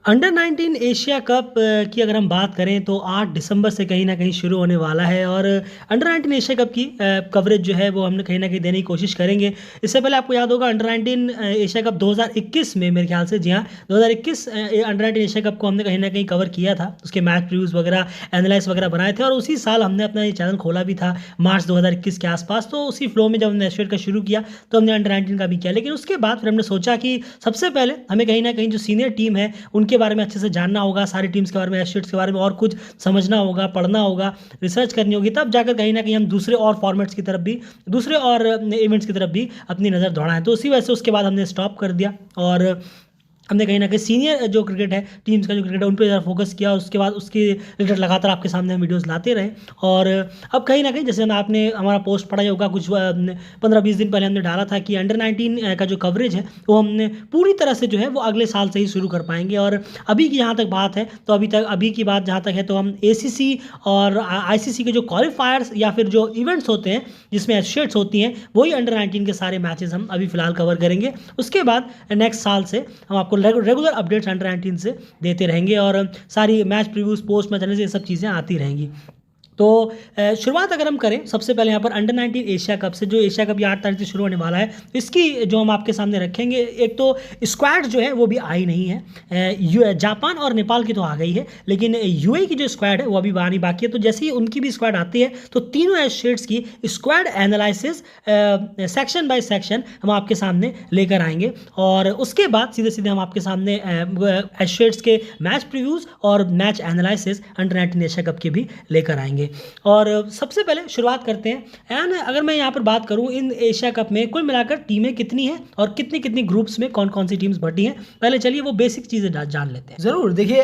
Under 19 Asia cup की अगर हम बात करें तो 8 दिसंबर से कहीं न कहीं शुरू होने वाला है और अंडर 19 एशिया कप की कवरेज जो है वो हमने कहीं न कहीं देने की कोशिश करेंगे। इससे पहले आपको याद होगा अंडर 19 एशिया कप 2021 में मेरे ख्याल से, जी हाँ, 2021 अंडर 19 एशिया कप को हमने कहीं न कहीं कवर किया था। उसके मैच प्रीव्यूज़ वगैरह, एनालाइज़ वगैरह बनाए थे और उसी साल हमने अपना ये चैनल खोला भी था मार्च 2021 के आसपास। तो उसी फ्लो में जब हमने एशिया का शुरू किया तो हमने अंडर 19 का भी किया। लेकिन उसके बाद फिर हमने सोचा कि सबसे पहले हमें कहीं न कहीं जो सीनियर टीम है उनके बारे में अच्छे से जानना होगा, सारी टीम्स के बारे में, एस्टेट्स के बारे में और कुछ समझना होगा, पढ़ना होगा, रिसर्च करनी होगी, तब जाकर कहीं न कहीं हम दूसरे और फॉर्मेट्स की तरफ भी, दूसरे और इवेंट्स की तरफ भी अपनी नज़र दौड़ाएँ। तो उसी वजह से उसके बाद हमने स्टॉप कर दिया और हमने कहीं न कहीं सीनियर जो क्रिकेट है, टीम्स का जो क्रिकेट है, उन पे ज़्यादा फोकस किया और उसके बाद उसके रिलेटेड लगातार आपके सामने हम वीडियोज़ लाते रहे। और अब कहीं न कहीं जैसे आपने हमारा पोस्ट पढ़ा ही होगा, कुछ 15-20 दिन पहले हमने डाला था कि अंडर 19 का जो कवरेज है वो हमने पूरी तरह से जो है वो अगले साल से ही शुरू कर पाएँगे। और अभी की जहाँ तक बात है तो अभी की बात जहाँ तक है तो हम एसीसी और आईसीसी के जो क्वालीफायर्स या फिर जो इवेंट्स होते हैं जिसमें एसोसिएट्स होती हैं, वही अंडर 19 के सारे मैचेस हम अभी फ़िलहाल कवर करेंगे। उसके बाद नेक्स्ट साल से हम आपको रेगुलर अपडेट्स अंडर 19 से देते रहेंगे और सारी match previews, post match analysis, ये सब चीज़ें आती रहेंगी। तो शुरुआत अगर हम करें सबसे पहले यहाँ पर अंडर 19 एशिया कप से, जो एशिया कप ये 8 तारीख से शुरू होने वाला है, तो इसकी जो हम आपके सामने रखेंगे, एक तो स्क्वाड जो है वो भी आई नहीं है। जापान और नेपाल की तो आ गई है, लेकिन यूएई की जो स्क्वाड है वो अभी आनी बाकी है। तो जैसे ही उनकी भी स्क्वाड आती है तो तीनों एस्टेट्स की squad analysis section by section हम आपके सामने लेकर आएंगे और उसके बाद सीधे सीधे हम आपके सामने एस्टेट्स के मैच प्रीव्यूज़ और match analysis under 19 Asia cup के भी लेकर आएंगे। और सबसे पहले शुरुआत करते हैं। एंड अगर मैं यहाँ पर बात करूँ इन एशिया कप में कुल मिलाकर टीमें कितनी हैं और कितनी कितनी ग्रुप्स में कौन कौन सी टीम्स बटी हैं, पहले चलिए वो बेसिक चीज़ें जान लेते हैं। ज़रूर। देखिए,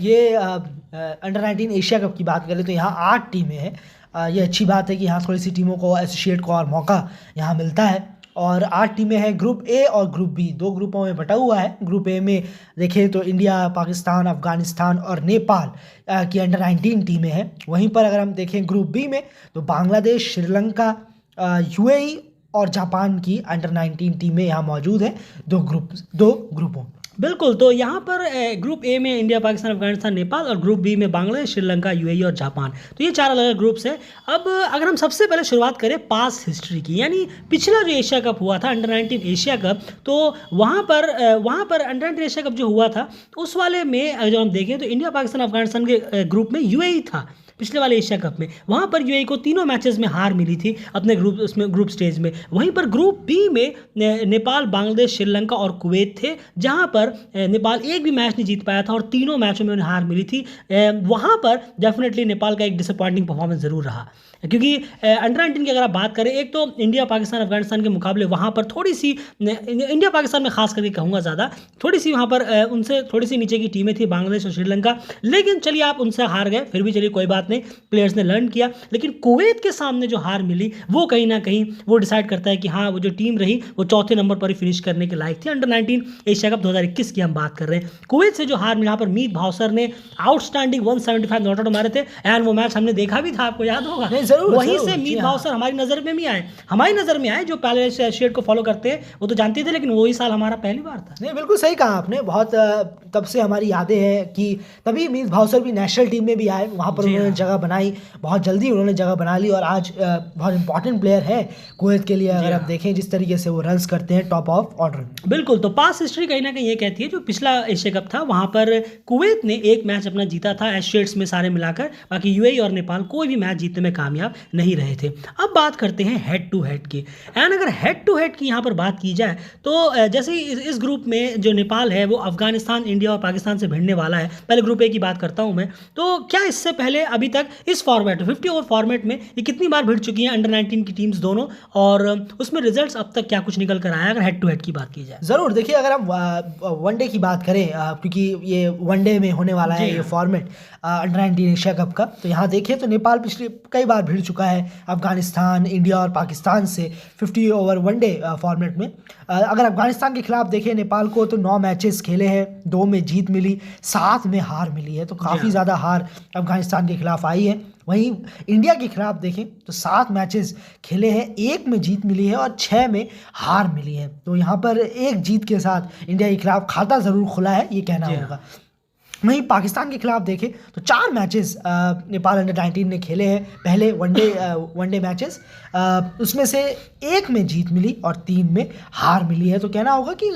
ये अंडर 19 एशिया कप की बात करें तो यहाँ 8 टीमें हैं। ये अच्छी बात है कि यहाँ थोड़ी सी टीमों को, एसोसिएट को और मौका यहाँ मिलता है। और 8 टीमें हैं। ग्रुप ए और ग्रुप बी, 2 ग्रुपों में बटा हुआ है। ग्रुप ए में देखें तो इंडिया, पाकिस्तान, अफगानिस्तान और नेपाल की अंडर 19 टीमें हैं। वहीं पर अगर हम देखें ग्रुप बी में तो बांग्लादेश, श्रीलंका, यूएई और जापान की अंडर 19 टीमें यहाँ मौजूद हैं, 2 ग्रुपों। बिल्कुल। तो यहाँ पर ग्रुप ए में इंडिया, पाकिस्तान, अफगानिस्तान, नेपाल और ग्रुप बी में बांग्लादेश, श्रीलंका, यूएई और जापान। तो ये 4 अलग अलग ग्रुप्स हैं। अब अगर हम सबसे पहले शुरुआत करें पास हिस्ट्री की, यानी पिछला जो एशिया कप हुआ था अंडर 19 एशिया कप, तो वहाँ पर अंडर 19 एशिया कप जो हुआ था तो उस वाले में जो हम देखें तो इंडिया, पाकिस्तान, अफगानिस्तान के ग्रुप में यूएई था पिछले वाले एशिया कप में। वहाँ पर यूएई को तीनों मैचेस में हार मिली थी अपने ग्रुप स्टेज में। वहीं पर ग्रुप बी में नेपाल, बांग्लादेश, श्रीलंका और कुवैत थे, जहाँ पर नेपाल एक भी मैच नहीं जीत पाया था और तीनों मैचों में उन्हें हार मिली थी। वहाँ पर डेफिनेटली नेपाल का एक डिसअपॉइंटिंग परफॉर्मेंस ज़रूर रहा, क्योंकि अंडर 19 की अगर आप बात करें, एक तो इंडिया, पाकिस्तान, अफगानिस्तान के मुकाबले वहाँ पर थोड़ी सी, इंडिया पाकिस्तान में खास करके कहूँगा ज़्यादा, थोड़ी सी वहाँ पर उनसे थोड़ी सी नीचे की टीमें थी, बांग्लादेश और श्रीलंका। लेकिन चलिए आप उनसे हार गए, फिर भी चलिए कोई बात नहीं, प्लेयर्स ने लर्न किया। लेकिन कुवैत के सामने जो हार मिली वो कहीं ना कहीं वो डिसाइड करता है कि हाँ, वो जो टीम रही वो चौथे नंबर पर ही फिनिश करने के लायक थी। अंडर 19 एशिया कप 2021 की हम बात कर रहे हैं। कुवैत से जो हार मिला, यहाँ पर मीत भावसर ने आउटस्टैंडिंग 175 नॉट आउट मारे थे एंड वो मैच हमने देखा भी था, आपको याद होगा। वहीं से मीत भावसर हमारी नज़र में भी आए, जो पहले एशिएट को फॉलो करते हैं वो तो जानते थे, लेकिन वही साल हमारा पहली बार था। नहीं, बिल्कुल सही कहा आपने। बहुत तब से हमारी यादें हैं कि तभी मीत भावसर भी नेशनल टीम में भी आए, वहाँ पर उन्होंने जगह बनाई, बहुत जल्दी उन्होंने जगह बना ली और आज बहुत इंपॉर्टेंट प्लेयर है कुवैत के लिए। अगर आप देखें जिस तरीके से वो रन्स करते हैं टॉप ऑफ ऑर्डर। बिल्कुल। तो पास हिस्ट्री कहीं ना कहीं ये कहती है, जो पिछला एशिया कप था वहाँ पर कुवैत ने एक मैच अपना जीता था एशिएट्स में सारे मिलाकर, बाकी यूएई और नेपाल कोई भी मैच जीतने में कामयाब नहीं रहे थे। अब बात करते हैं हेड टू हेड की। एंड अगर हेड टू हेड की यहाँ पर बात की जाए तो जैसे इस ग्रुप में जो नेपाल है वो अफगानिस्तान, इंडिया और पाकिस्तान से भिड़ने वाला है। पहले ग्रुप ए की बात करता हूँ मैं, तो क्या इससे पहले अभी तक इस फॉर्मेट 50 ओवर फॉर्मेट में ये कितनी बार भिड़ चुकी हैं अंडर 19 की टीम्स दोनों, और उसमें रिजल्ट्स अब तक क्या कुछ निकल कर आया अगर हेड टू हेड की बात की जाए? ज़रूर। देखिए, अगर हम वनडे की बात करें, क्योंकि ये वनडे में होने वाला है ये फॉर्मेट अंडर 19 एशिया कप का, तो यहाँ देखें तो नेपाल पिछले कई बार भिड़ चुका है अफगानिस्तान, इंडिया और पाकिस्तान से 50 ओवर वनडे फॉर्मेट में। अगर अफगानिस्तान के खिलाफ देखें नेपाल को, तो 9 मैचेस खेले हैं, 2 में जीत मिली, 7 में हार मिली है, तो काफ़ी ज़्यादा हार अफगानिस्तान के खिलाफ आई है। वहीं इंडिया के खिलाफ देखें तो 7 मैचेस खेले हैं, 1 में जीत मिली है और 6 में हार मिली है। तो यहाँ पर एक जीत के साथ इंडिया के खिलाफ खाता ज़रूर खुला है, ये कहना होगा। वहीं पाकिस्तान के खिलाफ देखें तो 4 मैचेस नेपाल अंडर 19 ने खेले हैं, पहले वनडे मैचेस। उसमें से 1 में जीत मिली और 3 में हार मिली है। तो कहना होगा कि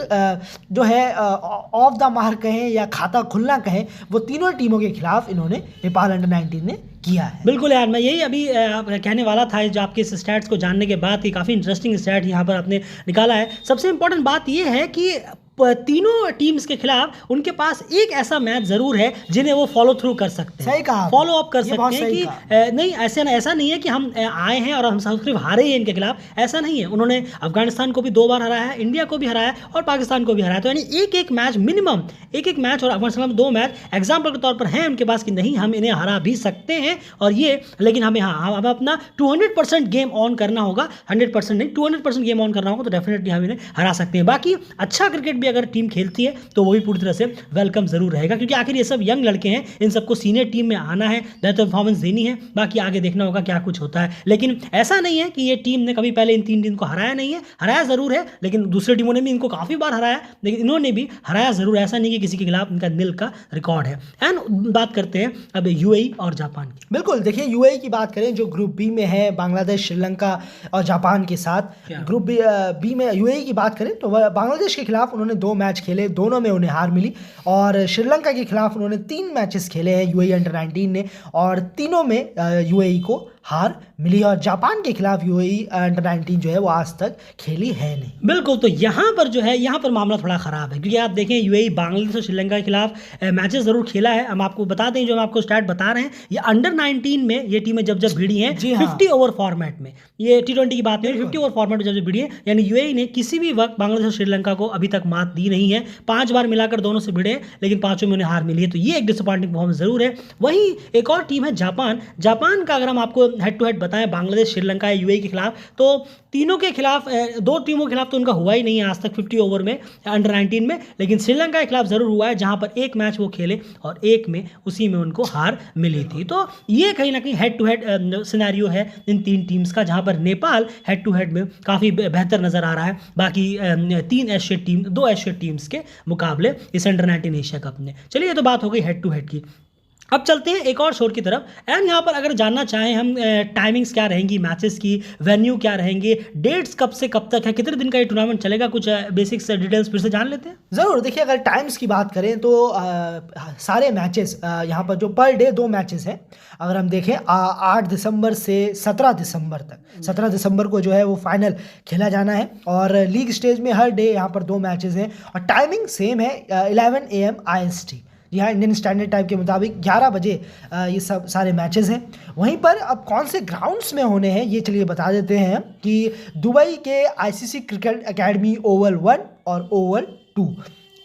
जो है ऑफ द मार्क कहें या खाता खुलना कहें, वो तीनों टीमों के खिलाफ इन्होंने नेपाल अंडर 19 ने किया है। बिल्कुल यार, मैं यही अभी कहने वाला था, जो आपके इस स्टैट्स को जानने के बाद, कि काफ़ी इंटरेस्टिंग स्टैट यहाँ पर आपने निकाला है। सबसे इंपॉर्टेंट बात ये है कि तीनों टीम्स के खिलाफ उनके पास एक ऐसा मैच जरूर है जिन्हें वो फॉलो थ्रू कर सकते हैं, सही कहा, फॉलो अप कर सकते हैं कि नहीं ऐसा नहीं है कि हम आए हैं और हम सिर्फ हारे ही इनके खिलाफ, ऐसा नहीं है। उन्होंने अफगानिस्तान को भी 2 बार हराया है, इंडिया को भी हराया है और पाकिस्तान को भी हराया। तो यानी एक मैच मिनिमम, एक मैच, और अफगानिस्तान में 2 मैच एग्जाम्पल के तौर पर हैं उनके पास कि नहीं, हम इन्हें हरा भी सकते हैं। और ये, लेकिन हमें हमें अपना 200% गेम ऑन करना होगा, 100% नहीं, 200% गेम ऑन करना होगा, तो डेफिनेटली हम इन्हें हरा सकते हैं। बाकी अच्छा क्रिकेट भी अगर टीम खेलती है तो वो भी पूरी तरह से वेलकम जरूर रहेगा, क्योंकि आखिर ये सब यंग लड़के हैं, इन सबको सीनियर टीम में आना है, बेहतर परफॉर्मेंस देनी है। बाकी आगे देखना होगा क्या कुछ होता है। लेकिन ऐसा नहीं है कि ये टीम ने कभी पहले इन 3 टीम को हराया नहीं है, हराया जरूर है, लेकिन दूसरी टीमों ने भी इनको काफ़ी बार हराया, लेकिन इन्होंने भी हराया जरूर। ऐसा नहीं कि किसी के खिलाफ इनका नील का रिकॉर्ड है। एंड बात करते हैं अब यूएई और जापान की। बिल्कुल, देखिए यूएई की बात करें, जो ग्रुप बी में है बांग्लादेश, श्रीलंका और जापान के साथ। ग्रुप बी में यूएई की बात करें तो बांग्लादेश के खिलाफ उन्होंने 2 मैच खेले, दोनों में उन्हें हार मिली। और श्रीलंका के खिलाफ उन्होंने 3 मैचेस खेले हैं यूएई अंडर 19 ने, और तीनों में यूएई को हार मिली। और जापान के खिलाफ यूएई अंडर 19 जो है वो आज तक खेली है नहीं। बिल्कुल, तो यहाँ पर जो है, यहाँ पर मामला थोड़ा ख़राब है, क्योंकि आप देखें यूएई बांग्लादेश और श्रीलंका के खिलाफ मैचेस ज़रूर खेला है। हम आपको बता दें, जो हम आपको स्टैट बता रहे हैं, ये अंडर 19 में ये टीमें जब भिड़ी हैं 50 ओवर फॉर्मेट में, ये T20 की बात नहीं, 50 ओवर फॉर्मेट में जब भिड़ी है, यानी यूएई ने किसी भी वक्त बांग्लादेश और श्रीलंका को अभी तक मात दी नहीं है। 5 बार मिलाकर दोनों से भिड़े, लेकिन 5 में उन्हें हार मिली है। तो ये एक डिसअपॉइंटिंग परफॉर्मेंस ज़रूर है। वहीं एक और टीम है जापान। जापान का अगर हम आपको हेड टू हेड बताएं, बांग्लादेश, श्रीलंका या यूएई के खिलाफ, तो तीनों के खिलाफ, 2 टीमों के खिलाफ तो उनका हुआ ही नहीं है आज तक 50 ओवर में अंडर 19 में, लेकिन श्रीलंका के खिलाफ जरूर हुआ है, जहां पर 1 मैच वो खेले और 1 में उसी में उनको हार मिली थी। तो ये कहीं ना कहीं हेड टू हेड सिनेरियो है इन 3 टीम्स का, जहां पर नेपाल हेड टू हेड में काफ़ी बेहतर नजर आ रहा है बाकी 2 एशियन टीम्स के मुकाबले इस अंडर 19 एशिया कप में। चलिए, ये तो बात हो गई हेड टू हेड की। अब चलते हैं एक और शोर की तरफ। एंड यहाँ पर अगर जानना चाहें हम, टाइमिंग्स क्या रहेंगी मैचेस की, वेन्यू क्या रहेंगे, डेट्स कब से कब तक है, कितने दिन का ये टूर्नामेंट चलेगा, कुछ बेसिक्स डिटेल्स फिर से जान लेते हैं। ज़रूर, देखिए अगर टाइम्स की बात करें तो सारे मैचेस यहाँ पर जो पर डे 2 मैचेस हैं, अगर हम देखें 8 दिसंबर से 17 दिसंबर तक, 17 दिसंबर को जो है वो फाइनल खेला जाना है। और लीग स्टेज में हर डे यहाँ पर 2 मैचेस हैं और टाइमिंग सेम है, 11 AM IST, यहाँ इंडियन स्टैंडर्ड टाइम के मुताबिक 11 बजे ये सब सारे मैचेस हैं। वहीं पर अब कौन से ग्राउंड्स में होने हैं ये चलिए बता देते हैं कि दुबई के आईसीसी क्रिकेट एकेडमी ओवल 1 और ओवल 2,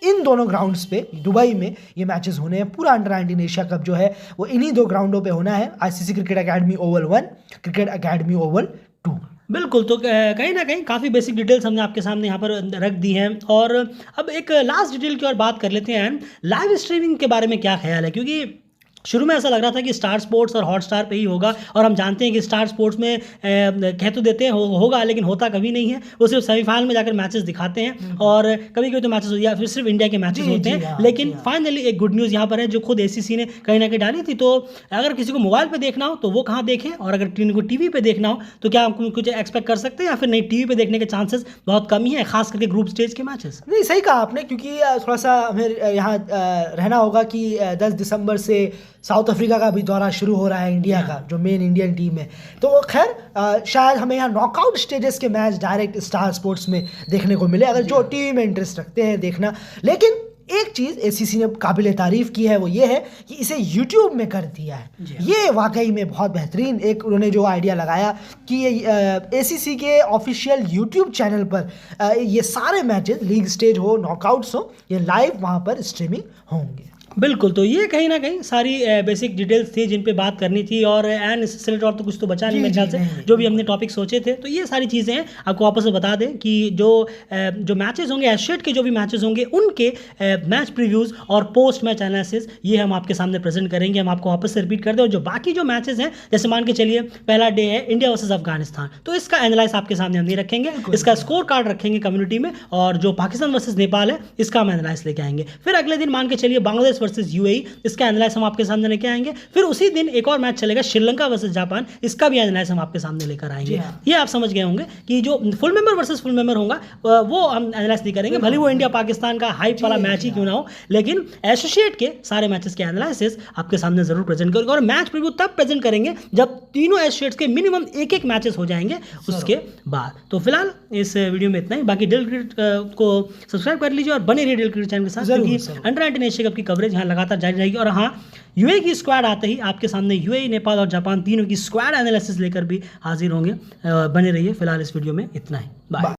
इन दोनों ग्राउंड्स पे दुबई में ये मैचेस होने हैं। पूरा अंडर 19 एशिया कप जो है वो इन्हीं 2 ग्राउंडों पे होना है, ICC cricket academy Oval 1, cricket academy Oval 2। बिल्कुल, तो कहीं ना कहीं काफ़ी बेसिक डिटेल्स हमने आपके सामने यहाँ पर रख दी हैं। और अब एक लास्ट डिटेल की और बात कर लेते हैं, लाइव स्ट्रीमिंग के बारे में क्या ख्याल है, क्योंकि शुरू में ऐसा लग रहा था कि स्टार स्पोर्ट्स और हॉटस्टार पे ही होगा, और हम जानते हैं कि स्टार स्पोर्ट्स में कह तो देते हैं होगा, लेकिन होता कभी नहीं है। वो सिर्फ सेमीफाइनल में जाकर मैचेस दिखाते हैं और कभी कभी तो मैचेस या फिर सिर्फ इंडिया के मैचेस होते हैं। लेकिन फाइनली एक गुड न्यूज़ यहाँ पर है, जो खुद ACC ने कहीं ना कहीं डाली थी। तो अगर किसी को मोबाइल पर देखना हो तो वो कहाँ देखें, और अगर को TV पर देखना हो तो क्या हम कुछ एक्सपेक्ट कर सकते हैं, या फिर नहीं, TV पर देखने के चांसेस बहुत कम ही है, खास करके ग्रुप स्टेज के मैचेस। नहीं, सही कहा आपने, क्योंकि थोड़ा सा हमें यहाँ रहना होगा कि 10 दिसंबर से साउथ अफ्रीका का भी दौरा शुरू हो रहा है इंडिया का, जो मेन इंडियन टीम है। तो खैर शायद हमें यहाँ नॉकआउट स्टेजेस के मैच डायरेक्ट स्टार स्पोर्ट्स में देखने को मिले, अगर जो टीवी में इंटरेस्ट रखते हैं देखना। लेकिन एक चीज़ ACC ने काबिल तारीफ़ की है, वो ये है कि इसे YouTube में कर दिया है। ये वाकई में बहुत बेहतरीन एक उन्होंने जो आइडिया लगाया कि ये ACC के ऑफिशियल YouTube चैनल पर ये सारे मैचेस, लीग स्टेज हो, नॉकआउट्स हो, ये लाइव वहाँ पर स्ट्रीमिंग होंगे। बिल्कुल, तो ये कहीं ना कहीं सारी बेसिक डिटेल्स थी जिन पे बात करनी थी, और एन सिलेक्ट और तो कुछ तो बचा नहीं मेरे ख्याल से, जो भी हमने टॉपिक सोचे थे। तो ये सारी चीज़ें हैं, आपको वापस से बता दें कि जो मैचेस होंगे, एशियड के जो भी मैचेस होंगे, उनके मैच प्रीव्यूज़ और पोस्ट मैच एनालिसिस ये हम आपके सामने प्रेजेंट करेंगे। हम आपको वापस से रिपीट कर दें, और जो बाकी जो मैचेस हैं, जैसे मान के चलिए पहला डे है इंडिया वर्सेज अफगानिस्तान, तो इसका एनालाइज आपके सामने हम नहीं रखेंगे, इसका स्कोर कार्ड रखेंगे कम्युनिटी में, और जो पाकिस्तान वर्सेज नेपाल है इसका हम एनालाइज लेके आएंगे। फिर अगले दिन मान के चलिए बांग्लादेश वर्सेस यूएई, इसका एनालाइज हम आपके सामने लेके आएंगे। फिर उसी दिन एक और मैच चलेगा श्रीलंका वर्सेस जापान, इसका भी एनालाइज हम आपके सामने लेकर आएंगे। ये आप समझ गए होंगे कि जो full member versus full member होगा वो हम एनालाइज नहीं करेंगे, भले वो इंडिया पाकिस्तान का हाइप वाला मैच ही क्यों ना हो, लेकिन एसोसिएट के सारे मैचेस के एनालिसिस आपके सामने जरूर प्रेजेंट करेंगे। और मैच प्रीव्यू तब प्रेजेंट करेंगे जब तीनों एसोसिएट्स के मिनिमम एक मैचेस हो जाएंगे उसके बाद। तो फिलहाल इस वीडियो में इतना ही। बाकी डेल क्रिकेट को सब्सक्राइब कर लीजिए और बने रहिए डेल क्रिकेट चैनल के साथ, क्योंकि अंडर-19 एशिया कप की कवरेज यहाँ लगातार जारी रहेगी। और हाँ, यूएई की स्क्वाड आते ही आपके सामने यूएई, नेपाल और जापान तीनों की स्क्वाड एनालिसिस लेकर भी हाजिर होंगे। बने रहिए। फिलहाल इस वीडियो में इतना ही। बाय।